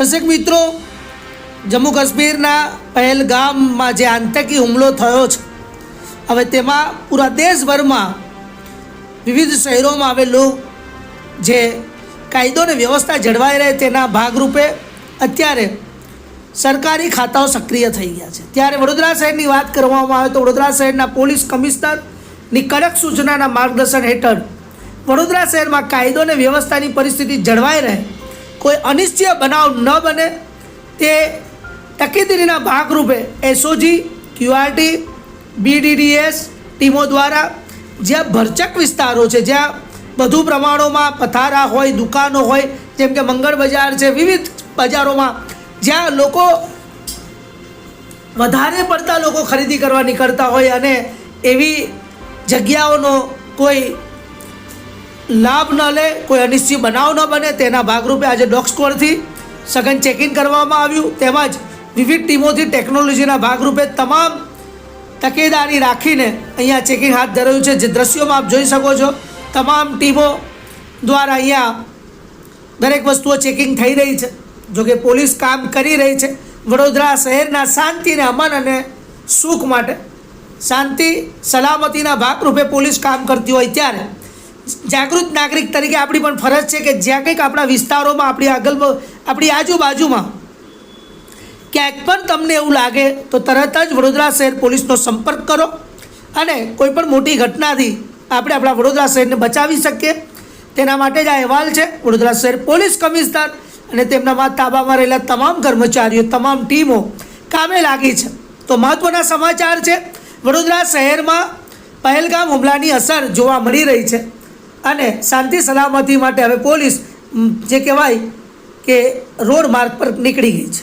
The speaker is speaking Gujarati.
દર્શક મિત્રો, જમ્મુ કાશ્મીરના પહેલગામમાં જે આતંકી હુમલો થયો છે, હવે તેમાં પૂરા દેશભરમાં વિવિધ શહેરોમાં આવેલું જે કાયદો અને વ્યવસ્થા જળવાઈ રહે તેના ભાગરૂપે અત્યારે સરકારી ખાતાઓ સક્રિય થઈ ગયા છે। ત્યારે વડોદરા શહેરની વાત કરવામાં આવે તો વડોદરા શહેરના પોલીસ કમિશનરની કડક સૂચનાના માર્ગદર્શન હેઠળ વડોદરા શહેરમાં કાયદો અને વ્યવસ્થાની પરિસ્થિતિ જળવાઈ રહે, કોઈ અનિશ્ચિત બનાવ ન બને તે તકેદારીના ભાગરૂપે એસઓજી, ક્યુઆરટી, બીડીડીએસ ટીમો દ્વારા જ્યાં ભરચક વિસ્તારો છે, જ્યાં વધુ પ્રમાણોમાં પથારા હોય, દુકાનો હોય, જેમ કે મંગળ બજાર છે, વિવિધ બજારોમાં જ્યાં લોકો વધારે પડતા લોકો ખરીદી કરવા નીકળતા હોય અને એવી જગ્યાઓનો કોઈ લાભ ન લે, કોઈ અનિશ્ચિત બનાવ ન બને તેના ભાગરૂપે આજે ડોગ સ્ક્વોડથી સઘન ચેકિંગ કરવામાં આવ્યું, તેમજ વિવિધ ટીમોથી ટેકનોલોજીના ભાગરૂપે તમામ તકેદારી રાખીને અહીંયા ચેકિંગ હાથ ધરાયું છે। જે દ્રશ્યોમાં આપ જોઈ શકો છો, તમામ ટીમો દ્વારા અહીંયા દરેક વસ્તુઓ ચેકિંગ થઈ રહી છે। જોકે પોલીસ કામ કરી રહી છે વડોદરા શહેરના શાંતિ અને અમન અને સુખ માટે। શાંતિ સલામતીના ભાગરૂપે પોલીસ કામ કરતી હોય ત્યારે જાગૃત નાગરિક તરીકે આપણી પણ ફરજ છે કે જ્યાં કંઈક આપણા વિસ્તારોમાં, આપણી આજુબાજુમાં ક્યાંક પણ તમને એવું લાગે તો તરત જ વડોદરા શહેર પોલીસનો સંપર્ક કરો અને કોઈ પણ મોટી ઘટનાથી આપણે આપણા વડોદરા શહેરને બચાવી શકીએ। તેના માટે જ આ અહેવાલ છે વડોદરા શહેર પોલીસ કમિશનર અને તેમનામાં તાબામાં રહેલા તમામ કર્મચારીઓ, તમામ ટીમો કામે લાગી છે। તો મહત્ત્વના સમાચાર છે, વડોદરા શહેરમાં પહેલગામ હુમલાની અસર જોવા મળી રહી છે અને શાંતિ સલામતી માટે હવે પોલીસ જે કહેવાય કે રોડ માર્ગ પર નીકળી ગઈ છે।